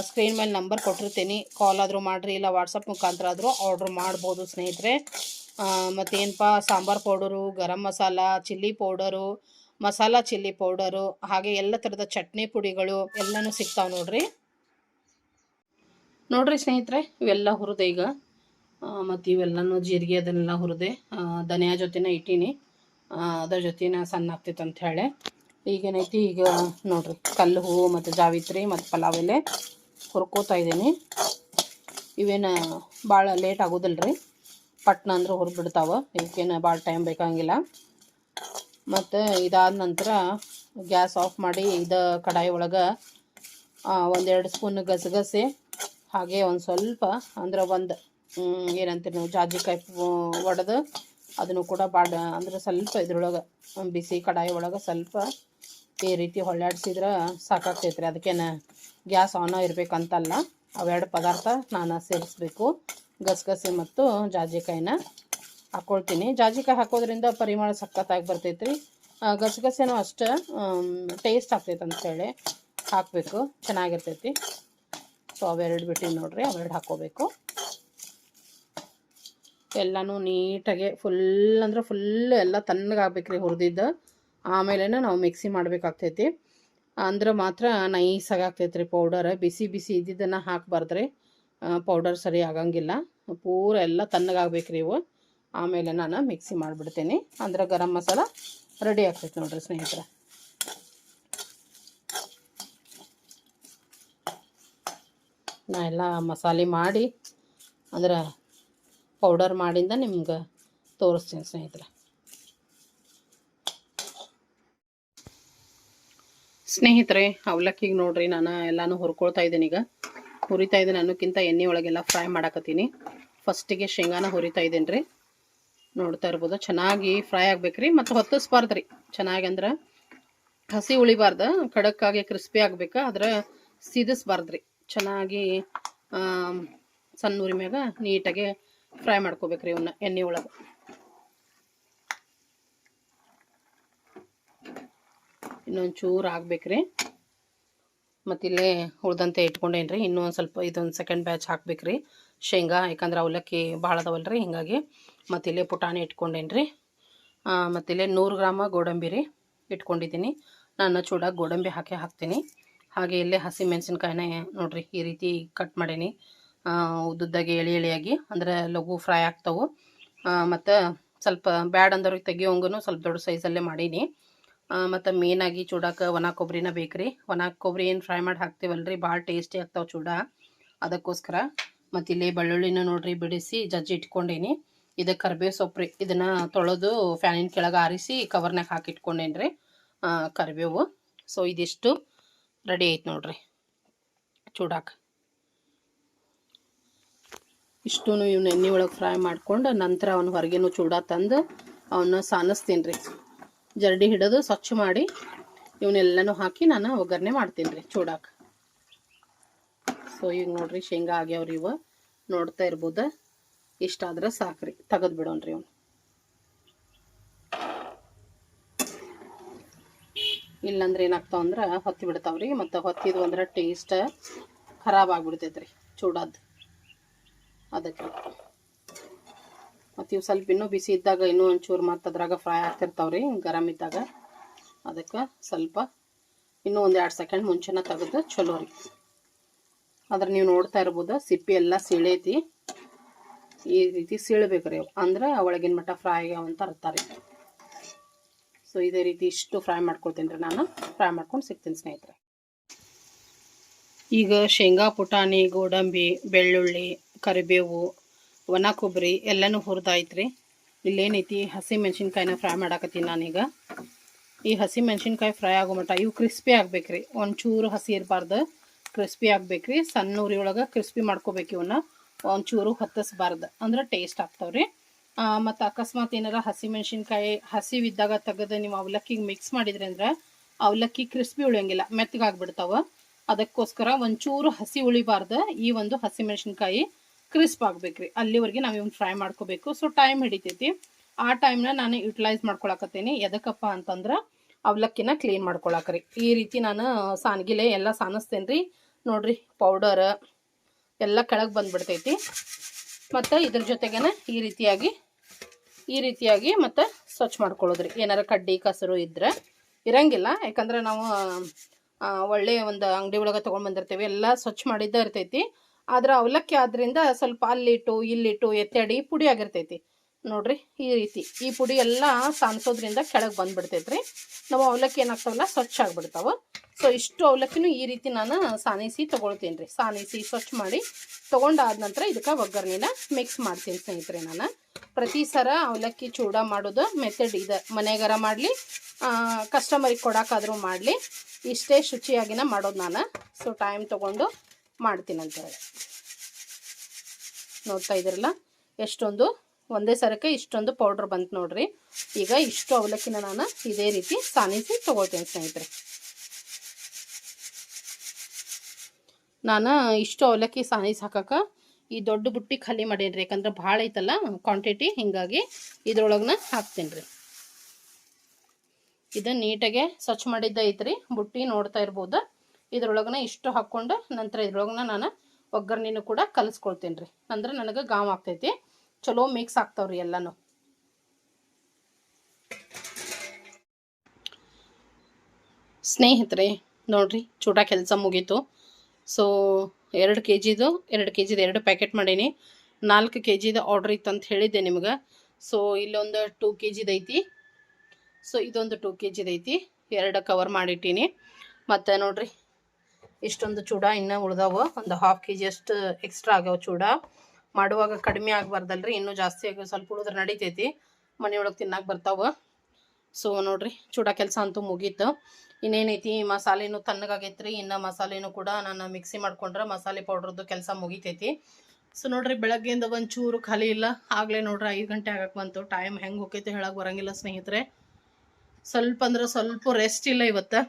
ಸ್ಕ್ರೀನ್ ಮೇಲೆ ನಂಬರ್ ಕೊಟ್ಟಿರ್ತೀನಿ, ಕಾಲ್ ಆದರೂ ಮಾಡಿರಿ, ಇಲ್ಲ ವಾಟ್ಸಪ್ ಮುಖಾಂತರ ಆದರೂ ಆರ್ಡ್ರ್ ಮಾಡ್ಬೋದು ಸ್ನೇಹಿತರೆ. ಮತ್ತೇನಪ್ಪ, sambar powder, garam masala, chilli powder, masala chilli powder, ಹಾಗೆ ಎಲ್ಲ ಥರದ ಚಟ್ನಿ ಪುಡಿಗಳು ಎಲ್ಲನೂ ಸಿಗ್ತಾವೆ ನೋಡಿರಿ. ನೋಡಿರಿ ಸ್ನೇಹಿತರೆ, ಇವೆಲ್ಲ ಹುರಿದೆ ಈಗ. ಮತ್ತು ಇವೆಲ್ಲನೂ ಜೀರಿಗೆ ಅದನ್ನೆಲ್ಲ ಹುರಿದೆ, ಧನಿಯಾ ಜೊತೆನೇ ಇಟ್ಟೀನಿ, ಅದರ ಜೊತೆನ ಸಣ್ಣ ಆಗ್ತೈತೆ ಅಂತ ಹೇಳಿ. ಈಗೇನೈತಿ, ಈಗ ನೋಡಿರಿ ಕಲ್ಲು ಹೂವು ಮತ್ತು ಜಾವಿತ್ರಿ ಮತ್ತು ಪಲಾವ್ ಎಲೆ ಹುರ್ಕೋತಾ ಇದ್ದೀನಿ. ಇವೇನು ಭಾಳ ಲೇಟ್ ಆಗೋದಿಲ್ಲ ರೀ, ಪಟ್ನ ಅಂದ್ರೆ ಹುರಿದ್ಬಿಡ್ತಾವೆ, ಇವಕ್ಕೇನು ಭಾಳ ಟೈಮ್ ಬೇಕಾಗಿಲ್ಲ. ಮತ್ತು ಇದಾದ ನಂತರ ಗ್ಯಾಸ್ ಆಫ್ ಮಾಡಿ ಇದು ಕಡಾಯಿ ಒಳಗೆ 1-2 ಸ್ಪೂನ್ ಗಸಗಸೆ, ಹಾಗೆ ಒಂದು ಸ್ವಲ್ಪ ಅಂದ್ರೆ ಒಂದು ಏನಂತೀರಿ ನಾವು ಜಾಜಿಕಾಯಿ ಒಡೆದು ಅದನ್ನು ಕೂಡ ಅಂದ್ರೆ ಸ್ವಲ್ಪ ಇದ್ರೊಳಗೆ ಬಿಸಿ ಕಡಾಯಿ ಒಳಗೆ ಸ್ವಲ್ಪ ಈ ರೀತಿ ಹೊಳ್ಳಾಡಿಸಿದ್ರೆ ಸಾಕಾಗ್ತೈತ್ರಿ. ಅದಕ್ಕೇನು ಗ್ಯಾಸ್ ಆನ್ ಇರಬೇಕಂತಲ್ಲ, ಅವೆರಡು ಪದಾರ್ಥ ನಾನು ಸೇರಿಸ್ಬೇಕು. ಗಸಗಸೆ ಮತ್ತು ಜಾಜಿಕಾಯಿನ ಹಾಕ್ಕೊಳ್ತೀನಿ. ಜಾಜಿಕಾಯಿ ಹಾಕೋದ್ರಿಂದ ಪರಿಮಳ ಸಖತ್ತಾಗಿ ಬರ್ತೈತ್ರಿ. ಗಸಗಸೆನೂ ಅಷ್ಟೇ ಟೇಸ್ಟ್ ಆಗ್ತೈತೆ ಅಂತೇಳಿ ಹಾಕಬೇಕು, ಚೆನ್ನಾಗಿರ್ತೈತಿ. ಸೊ ಅವೆರಡು ಬಿಟ್ಟು ನೋಡ್ರಿ, ಅವೆರಡು ಹಾಕ್ಕೋಬೇಕು. ಎಲ್ಲನೂ ನೀಟಾಗಿ ಫುಲ್ ಅಂದ್ರೆ ಫುಲ್ ಎಲ್ಲ ತಣ್ಣಗಾಗ್ಬೇಕ್ರಿ ಹುರಿದಿದ್ದು. ಆಮೇಲೆ ನಾವು ಮಿಕ್ಸಿ ಮಾಡಬೇಕಾಗ್ತೈತಿ. ಅಂದ್ರೆ ಮಾತ್ರ ನೈಸಾಗಿ ಆಗ್ತೈತ್ರಿ ಪೌಡರ್. ಬಿಸಿ ಬಿಸಿ ಇದ್ದಿದ್ದನ್ನು ಹಾಕಬಾರ್ದ್ರಿ, ಪೌಡರ್ ಸರಿ ಆಗಂಗಿಲ್ಲ. ಪೂರ ಎಲ್ಲ ತಣ್ಣಗಾಗ್ಬೇಕ್ರಿ ಇವು. ಆಮೇಲೆ ನಾನು ಮಿಕ್ಸಿ ಮಾಡಿಬಿಡ್ತೀನಿ. ಅಂದ್ರೆ ಗರಂ ಮಸಾಲ ರೆಡಿ ಆಗ್ತೈತೆ ನೋಡ್ರಿ ಸ್ನೇಹಿತರೆ. ನಾ ಎಲ್ಲ ಮಸಾಲೆ ಮಾಡಿ ಅಂದ್ರೆ ಪೌಡರ್ ಮಾಡಿಂದ ನಿಮ್ಗೆ ತೋರಿಸ್ತೀನಿ ಸ್ನೇಹಿತರೆ. ಸ್ನೇಹಿತರೆ, ಅವಲಕ್ಕಿಗೆ ನೋಡ್ರಿ ನಾನು ಎಲ್ಲನೂ ಹುರ್ಕೊಳ್ತಾ ಇದ್ದೀನಿ. ಈಗ ಹುರಿತಾ ಇದ್ದೀನಿ ಅನ್ನೋಕ್ಕಿಂತ ಎಣ್ಣೆ ಒಳಗೆಲ್ಲ ಫ್ರೈ ಮಾಡಾಕತ್ತೀನಿ. ಫಸ್ಟಿಗೆ ಶೇಂಗಾನ ಹುರಿತಾ ಇದ್ದೀನಿ ರೀ. ನೋಡ್ತಾ ಇರ್ಬೋದು, ಚೆನ್ನಾಗಿ ಫ್ರೈ ಆಗ್ಬೇಕ್ರಿ. ಮತ್ತು ಹೊತ್ತಿಸ್ಬಾರ್ದು ರೀ, ಚೆನ್ನಾಗಿ ಅಂದ್ರೆ ಹಸಿ ಉಳಿಬಾರ್ದು, ಖಡಕ್ಕಾಗಿ ಕ್ರಿಸ್ಪಿ ಆಗ್ಬೇಕು. ಆದ್ರೆ ಸಿದಿಸ್ಬಾರ್ದು ರೀ, ಚೆನ್ನಾಗಿ ಸಣ್ಣ ಉರಿ ಮ್ಯಾಗ ನೀಟಾಗಿ ಫ್ರೈ ಮಾಡ್ಕೋಬೇಕ್ರಿ ಇವನ್ನ ಎಣ್ಣೆ ಒಳಗೆ. ಇನ್ನೊಂದು ಚೂರು ಆಗ್ಬೇಕ್ರಿ. ಮತ್ತು ಇಲ್ಲೇ ಉಳ್ದಂತೆ ಇಟ್ಕೊಂಡೇನ್ರಿ. ಇನ್ನೂ ಒಂದು ಸ್ವಲ್ಪ ಇದೊಂದು ಸೆಕೆಂಡ್ ಬ್ಯಾಚ್ ಹಾಕ್ಬೇಕ್ರಿ ಶೇಂಗಾ, ಯಾಕಂದ್ರೆ ಅವಲಕ್ಕಿ ಭಾಳ ಅದಾವಲ್ರಿ ಹಿಂಗಾಗಿ. ಮತ್ತು ಇಲ್ಲೇ ಪುಟಾಣಿ ಇಟ್ಕೊಂಡೇನ್ರಿ. ಮತ್ತು ಇಲ್ಲೇ 100 ಗ್ರಾಮ ಗೋಡಂಬಿ ರೀ ಇಟ್ಕೊಂಡಿದ್ದೀನಿ. ನಾನು ಚೂಡಾಗಿ ಗೋಡಂಬಿ ಹಾಕ್ತೀನಿ. ಹಾಗೆ ಇಲ್ಲೇ ಹಸಿ ಮೆಣಸಿನ್ಕಾಯಿನೇ ನೋಡ್ರಿ ಈ ರೀತಿ ಕಟ್ ಮಾಡೀನಿ, ಉದ್ದುದ್ದಾಗಿ ಎಳೆಯಾಗಿ, ಅಂದ್ರೆ ಲಘು ಫ್ರೈ ಆಗ್ತಾವೆ. ಮತ್ತು ಸ್ವಲ್ಪ ಬ್ಯಾಡ್ ಅಂದವ್ರಿಗೆ ತೆಗಿಯೋಂಗೂ ಸ್ವಲ್ಪ ದೊಡ್ಡ ಸೈಜಲ್ಲೇ ಮಾಡೀನಿ. ಮತ್ತು ಮೇನಾಗಿ ಚೂಡಾಕ ಒಣ ಕೊಬ್ಬರಿನ ಬೇಕ್ರಿ. ಒಣ ಕೊಬ್ಬರಿ ಏನು ಫ್ರೈ ಮಾಡಿ ಹಾಕ್ತೀವಲ್ರಿ, ಭಾಳ ಟೇಸ್ಟಿ ಆಗ್ತಾವೆ ಚೂಡ, ಅದಕ್ಕೋಸ್ಕರ. ಮತ್ತು ಇಲ್ಲಿ ಬೆಳ್ಳುಳ್ಳಿನ ನೋಡ್ರಿ ಬಿಡಿಸಿ ಜಜ್ಜಿ ಇಟ್ಕೊಂಡೀನಿ. ಇದು ಕರಿಬೇವು ಸೊಪ್ಪು ರೀ, ಇದನ್ನು ತೊಳೆದು ಫ್ಯಾನಿನ ಕೆಳಗೆ ಆರಿಸಿ ಕವರ್ನಾಗ ಹಾಕಿಟ್ಕೊಂಡೇನಿ ರೀ ಕರಿಬೇವು. ಸೊ ಇದಿಷ್ಟು ರೆಡಿ ಐತೆ ನೋಡ್ರಿ ಚೂಡಾಕ. ಇಷ್ಟು ಇವ್ನ ಎಣ್ಣೆ ಒಳಗೆ ಫ್ರೈ ಮಾಡ್ಕೊಂಡು ನಂತರ ಅವನು ಹೊರಗೇನು ಚೂಡ ತಂದು ಅವನ್ನ ಸಾನಿಸ್ತೀನಿ ರೀ. ಜರಡಿ ಹಿಡಿದು ಸ್ವಚ್ಛ ಮಾಡಿ ಇವನ್ನೆಲ್ಲನೂ ಹಾಕಿ ನಾನು ಒಗ್ಗರಣೆ ಮಾಡ್ತೀನಿ ರೀ ಚೂಡಾಕ. ಸೊ ಈಗ ನೋಡ್ರಿ ಶೇಂಗಾ ಆಗ್ಯಾವ್ರಿ ಇವು, ನೋಡ್ತಾ ಇರ್ಬೋದು. ಇಷ್ಟಾದ್ರೆ ಸಾಕ್ರಿ, ತೆಗೆದು ಬಿಡೋಣ್ರಿ ಅವ್ನು. ಇಲ್ಲಂದ್ರೆ ಏನಾಗ್ತಾವಂದ್ರೆ ಹೊತ್ತಿ ಬಿಡ್ತಾವ್ರಿ. ಮತ್ತು ಹೊತ್ತಿದ್ವು ಅಂದ್ರೆ ಟೇಸ್ಟ್ ಖರಾಬ್ ಆಗಿಬಿಡ್ತೈತ್ರಿ ಚೂಡಾದ್ದು, ಅದಕ್ಕೆ. ಮತ್ತು ಇವು ಸ್ವಲ್ಪ ಇನ್ನೂ ಬಿಸಿ ಇದ್ದಾಗ ಇನ್ನೂ ಒಂಚೂರು ಮತ್ತು ಅದ್ರಾಗ ಫ್ರೈ ಆಗ್ತಿರ್ತಾವ್ರಿ ಗರಮ್ ಇದ್ದಾಗ. ಅದಕ್ಕೆ ಸ್ವಲ್ಪ ಇನ್ನೂ 1-2 ಸೆಕೆಂಡ್ ಮುಂಚೆನ ತೆಗೆದು ಚಲೋ ರೀ. ಆದ್ರೆ ನೀವು ನೋಡ್ತಾ ಇರ್ಬೋದು ಸಿಪ್ಪಿ ಎಲ್ಲ ಸೀಳೈತಿ. ಈ ರೀತಿ ಸೀಳ್ಬೇಕ್ರಿ ಅವು, ಅಂದ್ರೆ ಒಳಗಿನ ಮಟ್ಟ ಫ್ರೈ ಆಗ್ಯಾವಂತ ಅರ್ಥ ರೀ. ಸೊ ಇದೇ ರೀತಿ ಇಷ್ಟು ಫ್ರೈ ಮಾಡ್ಕೊಳ್ತೀನಿ ರೀ ನಾನು. ಫ್ರೈ ಮಾಡ್ಕೊಂಡು ಸಿಗ್ತೀನಿ ಸ್ನೇಹಿತರೆ. ಈಗ ಶೇಂಗಾ, ಪುಟಾಣಿ, ಗೋಡಂಬಿ, ಬೆಳ್ಳುಳ್ಳಿ, ಕರಿಬೇವು, ಒಣ ಕೊಬ್ಬರಿ ಎಲ್ಲನೂ ಹುರಿದಾಯ್ತು. ಇಲ್ಲೇನೈತಿ ಹಸಿ ಮೆಣಸಿನ್ಕಾಯಿನ ಫ್ರೈ ಮಾಡಾಕತ್ತೀನಿ ನಾನೀಗ. ಈ ಹಸಿ ಮೆಣಸಿನ್ಕಾಯಿ ಫ್ರೈ ಆಗೋ ಮಟ್ಟ ಇವು ಕ್ರಿಸ್ಪಿ ಆಗ್ಬೇಕ್ರಿ, ಒಂಚೂರು ಹಸಿ ಇರಬಾರ್ದು, ಕ್ರಿಸ್ಪಿ ಆಗ್ಬೇಕ್ರಿ. ಸಣ್ಣ ಉರಿ ಒಳಗೆ ಕ್ರಿಸ್ಪಿ ಮಾಡ್ಕೋಬೇಕು ಇವನ್ನ, ಒಂಚೂರು ಹೊತ್ತಿಸ್ಬಾರ್ದು, ಅಂದ್ರೆ ಟೇಸ್ಟ್ ಆಗ್ತಾವ್ರಿ. ಮತ್ತು ಅಕಸ್ಮಾತ್ ಏನಾರ ಹಸಿ ಮೆಣಸಿನ್ಕಾಯಿ ಹಸಿವಿದ್ದಾಗ ತೆಗೆದು ನೀವು ಅವಲಕ್ಕಿಗೆ ಮಿಕ್ಸ್ ಮಾಡಿದ್ರಿ ಅಂದ್ರೆ ಅವಲಕ್ಕಿ ಕ್ರಿಸ್ಪಿ ಉಳಿಯೋಂಗಿಲ್ಲ, ಮೆತ್ತಗಾಗ್ಬಿಡ್ತಾವೆ. ಅದಕ್ಕೋಸ್ಕರ ಒಂಚೂರು ಹಸಿ ಉಳಿಬಾರ್ದು. ಈ ಒಂದು ಹಸಿ ಮೆಣಸಿನ್ಕಾಯಿ ಕ್ರಿಸ್ಪ್ ಆಗ್ಬೇಕ್ರಿ, ಅಲ್ಲಿವರೆಗೆ ನಾವು ಇವನ್ನ ಫ್ರೈ ಮಾಡ್ಕೋಬೇಕು. ಸೊ ಟೈಮ್ ಹಿಡಿತೈತಿ. ಆ ಟೈಮ್ನ ನಾನು ಯುಟಿಲೈಸ್ ಮಾಡ್ಕೊಳಕತ್ತೀನಿ. ಎದಕ್ಕಪ್ಪ ಅಂತಂದ್ರೆ ಅವಲಕ್ಕಿನ ಕ್ಲೀನ್ ಮಾಡ್ಕೊಳಕ್ರಿ. ಈ ರೀತಿ ನಾನು ಸಾನ್ಗಿಲೆ ಎಲ್ಲ ಸಾನಿಸ್ತೇನೆ ರೀ. ನೋಡ್ರಿ ಪೌಡರ್ ಎಲ್ಲ ಕೆಳಗೆ ಬಂದುಬಿಡ್ತೈತಿ. ಮತ್ತು ಇದ್ರ ಜೊತೆಗೇನೆ ಈ ರೀತಿಯಾಗಿ ಮತ್ತು ಸ್ವಚ್ಛ ಮಾಡ್ಕೊಳ್ಳೋದ್ರಿ. ಏನಾರ ಕಡ್ಡಿ ಕಸರು ಇದ್ದರೆ ಇರಂಗಿಲ್ಲ, ಯಾಕಂದ್ರೆ ನಾವು ಒಳ್ಳೆಯ ಒಂದು ಅಂಗಡಿ ಒಳಗೆ ತೊಗೊಂಡು ಬಂದಿರ್ತೀವಿ, ಎಲ್ಲ ಸ್ವಚ್ಛ ಮಾಡಿದ್ದೇ ಇರ್ತೈತಿ. ಆದ್ರೆ ಅವಲಕ್ಕಿ ಆದ್ರಿಂದ ಸ್ವಲ್ಪ ಅಲ್ಲಿಟ್ಟು ಇಲ್ಲಿಟ್ಟು ಎತ್ತಾಡಿ ಪುಡಿ ಆಗಿರ್ತೈತಿ ನೋಡ್ರಿ. ಈ ರೀತಿ ಈ ಪುಡಿ ಎಲ್ಲ ಸಾನಿಸೋದ್ರಿಂದ ಕೆಳಗೆ ಬಂದುಬಿಡ್ತೈತ್ರಿ. ನಾವು ಅವಲಕ್ಕಿ ಏನಾಗ್ತಾವಲ್ಲ ಸ್ವಚ್ಛ ಆಗಿಬಿಡ್ತಾವೆ. ಸೊ ಇಷ್ಟು ಅವಲಕ್ಕಿನೂ ಈ ರೀತಿ ನಾನು ಸಾನಿಸಿ ತೊಗೊಳ್ತೀನಿ ರೀ. ಸಾನಿಸಿ ಸ್ವಚ್ಛ ಮಾಡಿ ತೊಗೊಂಡಾದ ನಂತರ ಇದಕ್ಕೆ ಒಗ್ಗರಣೆನ ಮಿಕ್ಸ್ ಮಾಡ್ತೀನಿ ಸ್ನೇಹಿತರೆ. ನಾನು ಪ್ರತಿ ಸಲ ಅವಲಕ್ಕಿ ಚೂಡ ಮಾಡೋದು ಮೆಥಡ್ ಇದೆ. ಮನೆಗಾರ ಮಾಡಲಿ, ಕಸ್ಟಮರಿಗೆ ಕೊಡೋಕ್ಕಾದ್ರೂ ಮಾಡಲಿ, ಇಷ್ಟೇ ಶುಚಿಯಾಗಿನ ಮಾಡೋದು ನಾನು. ಸೊ ಟೈಮ್ ತೊಗೊಂಡು ಮಾಡ್ತೀನಂತ ಹೇಳಿ ನೋಡ್ತಾ ಇದ್ರಲ್ಲ, ಎಷ್ಟೊಂದು ಒಂದೇ ಸರಕ್ಕೆ ಇಷ್ಟೊಂದು ಪೌಡ್ರ್ ಬಂತು ನೋಡ್ರಿ. ಈಗ ಇಷ್ಟು ಅವಲಕ್ಕಿನ ನಾನು ಇದೇ ರೀತಿ ಸಾನಿಸಿ ತೊಗೊಳ್ತೀನಿ ಸ್ನೇಹಿತರೆ. ನಾನು ಇಷ್ಟು ಅವಲಕ್ಕಿ ಸಾನಿಸಿ ಹಾಕಕ್ಕೆ ಈ ದೊಡ್ಡ ಬುಟ್ಟಿ ಖಾಲಿ ಮಾಡೀನಿ ರೀ, ಯಾಕಂದ್ರೆ ಭಾಳ ಐತಲ್ಲ ಕ್ವಾಂಟಿಟಿ, ಹಿಂಗಾಗಿ ಇದ್ರೊಳಗೆ ಹಾಕ್ತೀನಿ ರೀ. ಇದನ್ನು ನೀಟಾಗೆ ಸ್ವಚ್ಛ ಮಾಡಿದ್ದ ಐತ್ರಿ ಬುಟ್ಟಿ, ನೋಡ್ತಾ ಇರ್ಬೋದು. ಇದ್ರೊಳಗನ ಇಷ್ಟು ಹಾಕ್ಕೊಂಡು ನಂತರ ಇದ್ರೊಳಗನ ನಾನು ಒಗ್ಗರಣೆನೂ ಕೂಡ ಕಲಿಸ್ಕೊಳ್ತೀನಿ ರೀ. ಅಂದ್ರೆ ನನಗೆ ಗಾಮ್ ಆಗ್ತೈತಿ. ಚಲೋ ಮಿಕ್ಸ್ ಆಗ್ತಾವ್ರಿ ಎಲ್ಲನೂ. ಸ್ನೇಹಿತರೆ ನೋಡ್ರಿ ಚೂಡ ಕೆಲಸ ಮುಗೀತು. ಸೊ 2 ಕೆ ಜಿದು 2 ಪ್ಯಾಕೆಟ್ ಮಾಡೀನಿ. 4 ಕೆ ಜಿದು ಆರ್ಡ್ರ್ ಇತ್ತು ಅಂತ ಹೇಳಿದ್ದೆ ನಿಮ್ಗೆ. ಸೊ ಇಲ್ಲೊಂದು 2 ಕೆ ಜಿದು ಐತಿ. ಸೊ ಇದೊಂದು 2 ಕೆ ಜಿದು ಐತಿ. 2 ಕವರ್ ಮಾಡಿಟ್ಟೀನಿ. ಮತ್ತು ನೋಡ್ರಿ ಇಷ್ಟೊಂದು ಚೂಡ ಇನ್ನೂ ಉಳ್ದಾವ. ಒಂದು 1/2 ಕೆ ಜಿ ಅಷ್ಟು ಎಕ್ಸ್ಟ್ರಾ ಆಗ್ಯಾವ. ಚೂಡ ಮಾಡುವಾಗ ಕಡಿಮೆ ಆಗಬಾರ್ದಲ್ರಿ, ಇನ್ನೂ ಜಾಸ್ತಿ ಆಗಿ ಸ್ವಲ್ಪ ಉಳಿದ್ರೆ ನಡಿತೈತಿ, ಮನೆಯೊಳಗೆ ತಿನ್ನಕ್ಕೆ ಬರ್ತಾವೆ. ಸೊ ನೋಡ್ರಿ ಚೂಡ ಕೆಲಸ ಅಂತೂ ಮುಗೀತು. ಇನ್ನೇನೈತಿ ಮಸಾಲೆನೂ ತಣ್ಣಗಾಗೈತ್ರಿ. ಇನ್ನು ಮಸಾಲೆನೂ ಕೂಡ ನಾನು ಮಿಕ್ಸಿ ಮಾಡ್ಕೊಂಡ್ರೆ ಮಸಾಲೆ ಪೌಡ್ರದ್ದು ಕೆಲಸ ಮುಗಿತೈತಿ. ಸೊ ನೋಡ್ರಿ ಬೆಳಗ್ಗೆಯಿಂದ ಒಂಚೂರು ಖಾಲಿ ಇಲ್ಲ. ಆಗಲೇ ನೋಡ್ರಿ 5 ಗಂಟೆ ಆಗಕ್ಕೆ ಬಂತು. ಟೈಮ್ ಹೆಂಗೆ ಹೋಗೈತೆ ಹೇಳಕ್ಕೆ ಬರಂಗಿಲ್ಲ ಸ್ನೇಹಿತರೆ. ಸ್ವಲ್ಪ ಅಂದ್ರೆ ಸ್ವಲ್ಪ ರೆಸ್ಟ್ ಇಲ್ಲ ಇವತ್ತು.